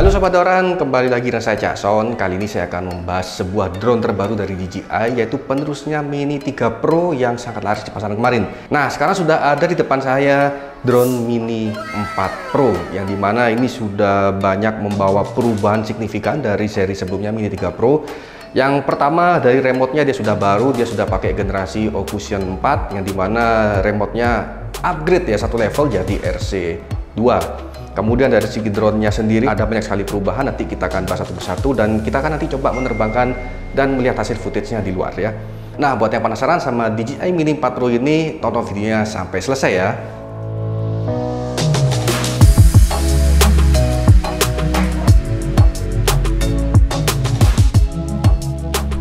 Halo Sobat Doran, kembali lagi dengan saya Cakson. Kali ini saya akan membahas sebuah drone terbaru dari DJI, yaitu penerusnya Mini 3 Pro yang sangat laris di pasaran kemarin. Nah, sekarang sudah ada di depan saya drone Mini 4 Pro, yang dimana ini sudah banyak membawa perubahan signifikan dari seri sebelumnya Mini 3 Pro. Yang pertama, dari remote-nya dia sudah baru, dia sudah pakai generasi Ofusion 4, yang dimana remote-nya upgrade ya, satu level jadi RC2. Kemudian dari segi drone-nya sendiri ada banyak sekali perubahan, nanti kita akan bahas satu persatu dan kita akan nanti coba menerbangkan dan melihat hasil footage-nya di luar ya. Nah, buat yang penasaran sama DJI Mini 4 Pro ini, tonton videonya sampai selesai ya.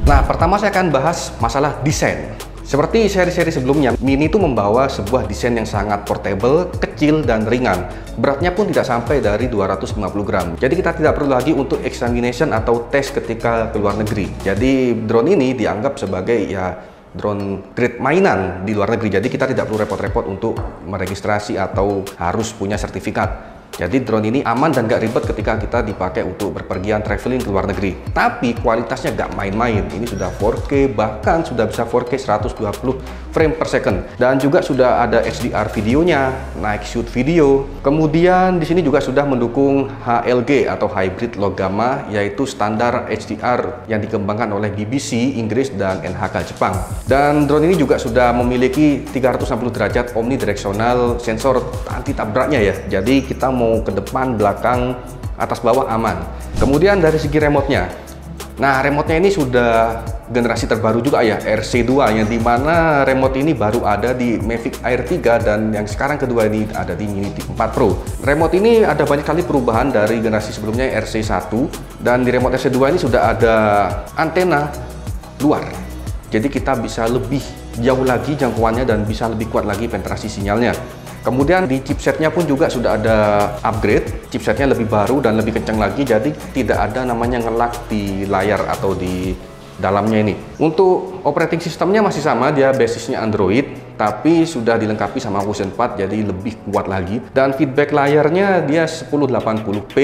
Nah, pertama saya akan bahas masalah desain. Seperti seri-seri sebelumnya, Mini itu membawa sebuah desain yang sangat portable, kecil, dan ringan. Beratnya pun tidak sampai dari 250 gram. Jadi kita tidak perlu lagi untuk examination atau tes ketika ke luar negeri. Jadi drone ini dianggap sebagai ya drone grade mainan di luar negeri. Jadi kita tidak perlu repot-repot untuk meregistrasi atau harus punya sertifikat. Jadi drone ini aman dan gak ribet ketika kita dipakai untuk berpergian traveling ke luar negeri. Tapi kualitasnya gak main-main. Ini sudah 4K, bahkan sudah bisa 4K 120 frame per second. Dan juga sudah ada HDR videonya, night shoot video. Kemudian di sini juga sudah mendukung HLG atau Hybrid Low Gamma, yaitu standar HDR yang dikembangkan oleh BBC Inggris dan NHK Jepang. Dan drone ini juga sudah memiliki 360 derajat omnidirectional sensor anti tabraknya ya. Jadi kita mau ke depan, belakang, atas bawah aman. Kemudian dari segi remote-nya, nah remote-nya ini sudah generasi terbaru juga ya, RC2, yang dimana remote ini baru ada di Mavic Air 3 dan yang sekarang kedua ini ada di Mini 4 Pro. Remote ini ada banyak kali perubahan dari generasi sebelumnya RC1, dan di remote RC2 ini sudah ada antena luar. Jadi kita bisa lebih jauh lagi jangkauannya dan bisa lebih kuat lagi penetrasi sinyalnya. Kemudian di chipsetnya pun juga sudah ada upgrade, chipsetnya lebih baru dan lebih kencang lagi, jadi tidak ada namanya nge-lag di layar atau di dalamnya ini. Untuk operating sistemnya masih sama, dia basisnya Android, tapi sudah dilengkapi sama Ofusion 4, jadi lebih kuat lagi. Dan feedback layarnya dia 1080p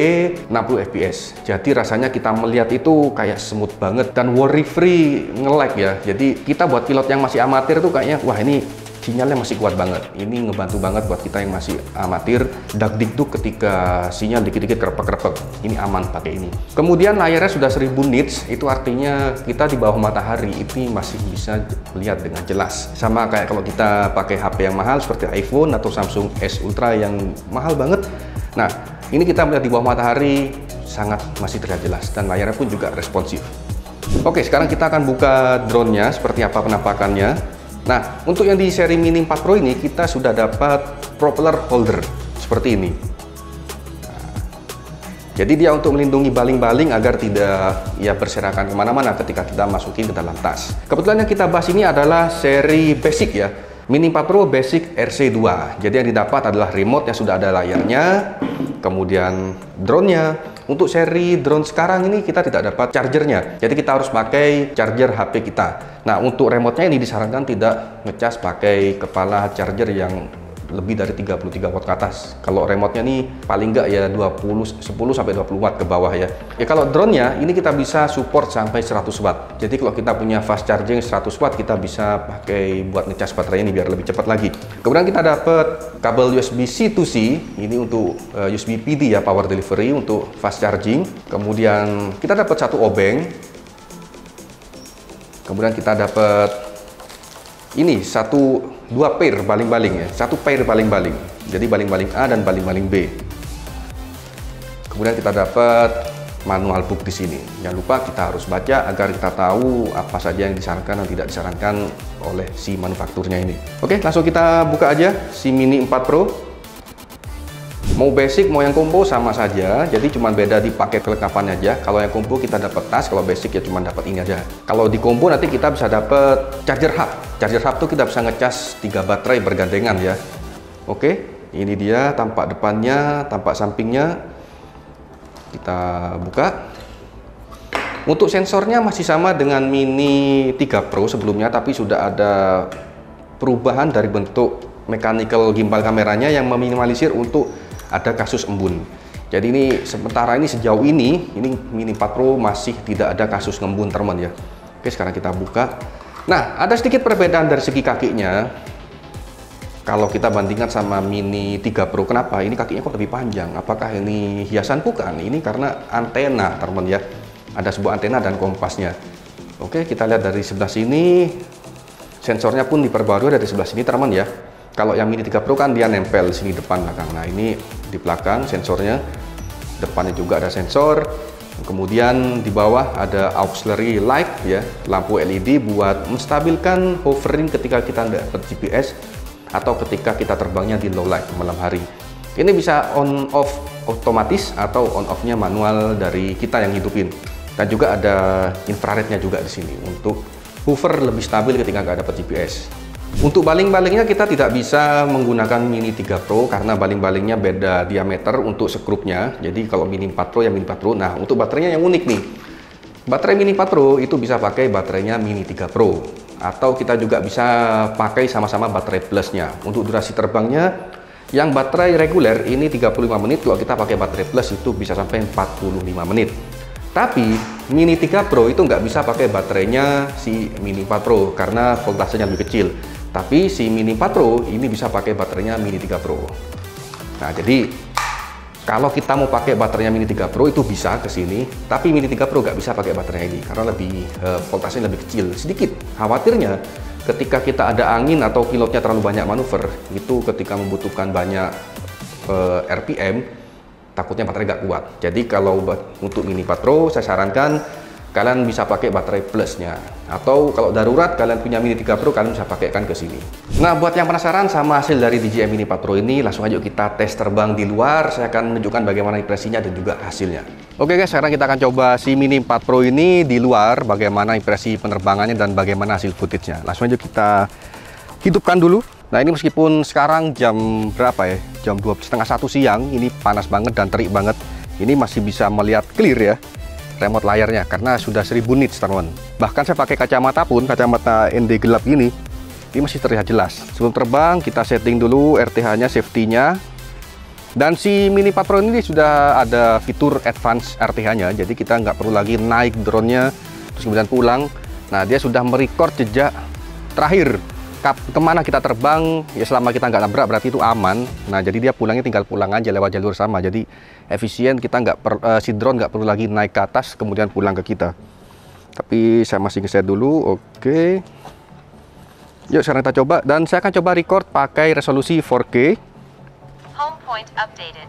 60 fps, jadi rasanya kita melihat itu kayak smooth banget dan worry free nge-lag ya. Jadi kita buat pilot yang masih amatir tuh kayaknya wah ini sinyalnya masih kuat banget. Ini ngebantu banget buat kita yang masih amatir, dak-dikduk ketika sinyal dikit-dikit kerepek-kerepek. Ini aman pakai ini. Kemudian layarnya sudah 1000 nits, itu artinya kita di bawah matahari ini masih bisa lihat dengan jelas. Sama kayak kalau kita pakai HP yang mahal seperti iPhone atau Samsung S Ultra yang mahal banget. Nah, ini kita melihat di bawah matahari sangat masih terlihat jelas dan layarnya pun juga responsif. Oke, sekarang kita akan buka drone-nya seperti apa penampakannya. Nah, untuk yang di seri Mini 4 Pro ini kita sudah dapat propeller holder seperti ini. Nah, jadi dia untuk melindungi baling-baling agar tidak ya berserakan kemana-mana ketika kita masukin ke dalam tas. Kebetulan yang kita bahas ini adalah seri basic ya, Mini 4 Pro Basic RC2. Jadi yang didapat adalah remote yang sudah ada layarnya, kemudian drone-nya. Untuk seri drone sekarang ini kita tidak dapat chargernya, jadi kita harus pakai charger HP kita. Nah, untuk remote-nya ini disarankan tidak ngecas pakai kepala charger yang lebih dari 33 watt ke atas. Kalau remote-nya nih paling enggak ya 10 sampai 20 watt ke bawah ya. Ya kalau drone-nya ini kita bisa support sampai 100 watt. Jadi kalau kita punya fast charging 100 watt kita bisa pakai buat ngecas baterai ini biar lebih cepat lagi. Kemudian kita dapat kabel USB C to C, ini untuk USB PD ya, power delivery untuk fast charging. Kemudian kita dapat satu obeng. Kemudian kita dapat ini dua pair baling-baling ya, satu pair baling-baling. Jadi baling-baling A dan baling-baling B. Kemudian kita dapat manual book di sini. Jangan lupa kita harus baca agar kita tahu apa saja yang disarankan dan tidak disarankan oleh si manufakturnya ini. Oke, langsung kita buka aja si Mini 4 Pro. Mau basic mau yang combo sama saja, jadi cuma beda di paket kelengkapannya aja. Kalau yang combo kita dapat tas, kalau basic ya cuma dapat ini aja. Kalau di combo nanti kita bisa dapat charger hub. Charger hub tuh kita bisa ngecas 3 baterai bergandengan ya. Oke, ini dia tampak depannya, tampak sampingnya. Kita buka. Untuk sensornya masih sama dengan Mini 3 Pro sebelumnya, tapi sudah ada perubahan dari bentuk mechanical gimbal kameranya yang meminimalisir untuk ada kasus embun. Jadi ini sementara ini sejauh ini Mini 4 Pro masih tidak ada kasus ngembun teman ya. Oke, sekarang kita buka. Nah, ada sedikit perbedaan dari segi kakinya. Kalau kita bandingkan sama Mini 3 Pro, kenapa? Ini kakinya kok lebih panjang. Apakah ini hiasan? Bukan, ini karena antena teman ya. Ada sebuah antena dan kompasnya. Oke, kita lihat dari sebelah sini. Sensornya pun diperbarui dari sebelah sini teman ya. Kalau yang Mini 3 Pro kan dia nempel di sini depan belakang. Nah, ini di belakang sensornya. Depannya juga ada sensor. Kemudian di bawah ada auxiliary light ya, lampu LED buat menstabilkan hovering ketika kita dapat GPS atau ketika kita terbangnya di low light malam hari. Ini bisa on off otomatis atau on off-nya manual dari kita yang hidupin. Dan juga ada infrarednya juga di sini untuk hover lebih stabil ketika nggak dapat GPS. Untuk baling-balingnya kita tidak bisa menggunakan Mini 3 Pro karena baling-balingnya beda diameter untuk skrupnya. Jadi kalau Mini 4 Pro yang Mini 4 Pro. Nah, untuk baterainya yang unik nih. Baterai Mini 4 Pro itu bisa pakai baterainya Mini 3 Pro. Atau kita juga bisa pakai sama-sama baterai plusnya. Untuk durasi terbangnya, yang baterai reguler ini 35 menit. Kalau kita pakai baterai plus itu bisa sampai 45 menit. Tapi Mini 3 Pro itu nggak bisa pakai baterainya si Mini 4 Pro karena voltasenya lebih kecil. Tapi si Mini 4 Pro ini bisa pakai baterainya Mini 3 Pro. Nah, jadi kalau kita mau pakai baterainya Mini 3 Pro itu bisa ke sini, tapi Mini 3 Pro nggak bisa pakai baterainya ini karena lebih voltasenya lebih kecil sedikit. Khawatirnya ketika kita ada angin atau pilotnya terlalu banyak manuver, itu ketika membutuhkan banyak RPM, takutnya baterai nggak kuat. Jadi kalau untuk Mini 4 Pro saya sarankan kalian bisa pakai baterai plusnya, atau kalau darurat kalian punya Mini 3 Pro kalian bisa pakaikan ke sini. Nah, buat yang penasaran sama hasil dari DJI Mini 4 Pro ini, langsung aja kita tes terbang di luar. Saya akan menunjukkan bagaimana impresinya dan juga hasilnya. Oke guys, sekarang kita akan coba si Mini 4 Pro ini di luar, bagaimana impresi penerbangannya dan bagaimana hasil footage-nya. Langsung aja kita hidupkan dulu. Nah, ini meskipun sekarang jam berapa ya? Jam 12:30 siang, ini panas banget dan terik banget. Ini masih bisa melihat clear ya remote layarnya karena sudah 1000 nits teman. Bahkan saya pakai kacamata pun, kacamata ND gelap ini masih terlihat jelas. Sebelum terbang kita setting dulu RTH-nya, safety-nya. Dan si Mini 4 Pro ini sudah ada fitur advance RTH-nya, jadi kita nggak perlu lagi naik drone-nya terus kemudian pulang. Nah, dia sudah merecord jejak terakhir kemana kita terbang ya, selama kita nggak nabrak berarti itu aman. Nah, jadi dia pulangnya tinggal pulang aja lewat jalur sama, jadi efisien. Kita si drone nggak perlu lagi naik ke atas kemudian pulang ke kita. Tapi saya masih ngeset dulu. Oke, yuk sekarang kita coba, dan saya akan coba record pakai resolusi 4K. Home point updated.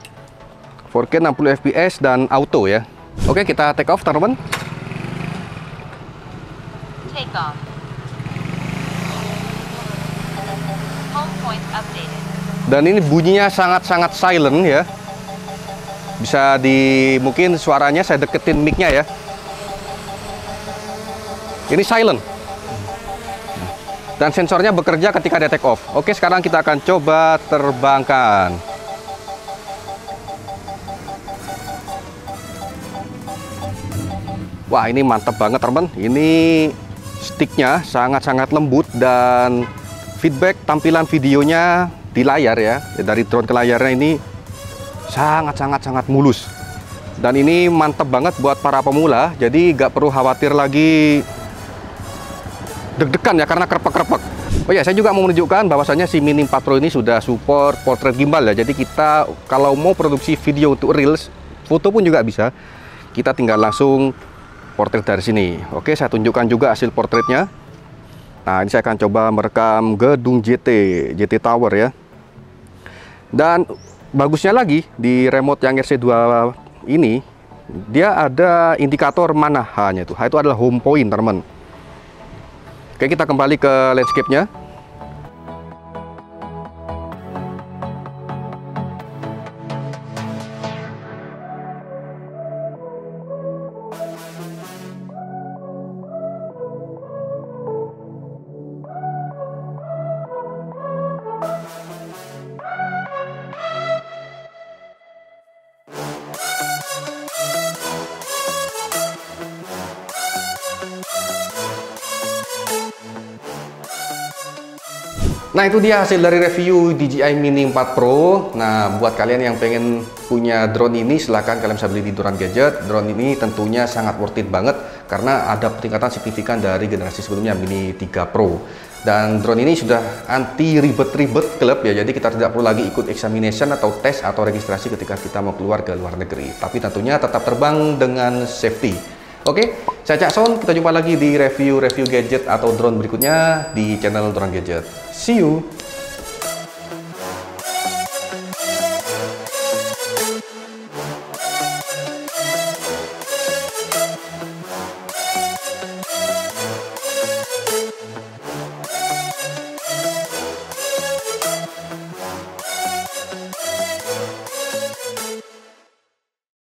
4K 60 fps dan auto ya. Oke, kita take off teman-teman. Take off. Home point updated. Dan ini bunyinya sangat-sangat silent ya. Bisa mungkin suaranya saya deketin mic-nya ya. Ini silent. Dan sensornya bekerja ketika dia take off. Oke, sekarang kita akan coba terbangkan. Wah, ini mantap banget teman. Ini sticknya sangat-sangat lembut dan feedback tampilan videonya di layar ya, dari drone ke layarnya ini sangat mulus. Dan ini mantap banget buat para pemula, jadi nggak perlu khawatir lagi deg-degan ya karena krepek-krepek. Oh ya, saya juga mau menunjukkan bahwasannya si Mini 4 Pro ini sudah support portrait gimbal ya. Jadi kita kalau mau produksi video untuk reels, foto pun juga bisa. Kita tinggal langsung portrait dari sini. Oke, saya tunjukkan juga hasil portraitnya. Nah, ini saya akan coba merekam gedung JT Tower ya. Dan bagusnya lagi di remote yang RC2 ini, dia ada indikator mana H-nya itu. H itu adalah home point teman. Oke, kita kembali ke landscape-nya. Nah, itu dia hasil dari review DJI Mini 4 Pro. Nah, buat kalian yang pengen punya drone ini, silahkan kalian bisa beli di Duran Gadget. Drone ini tentunya sangat worth it banget karena ada peningkatan signifikan dari generasi sebelumnya Mini 3 Pro. Dan drone ini sudah anti ribet-ribet klub ya, jadi kita tidak perlu lagi ikut examination atau tes atau registrasi ketika kita mau keluar ke luar negeri. Tapi tentunya tetap terbang dengan safety. Oke, saya Cak Son, kita jumpa lagi di review gadget atau drone berikutnya di channel Duran Gadget. See you!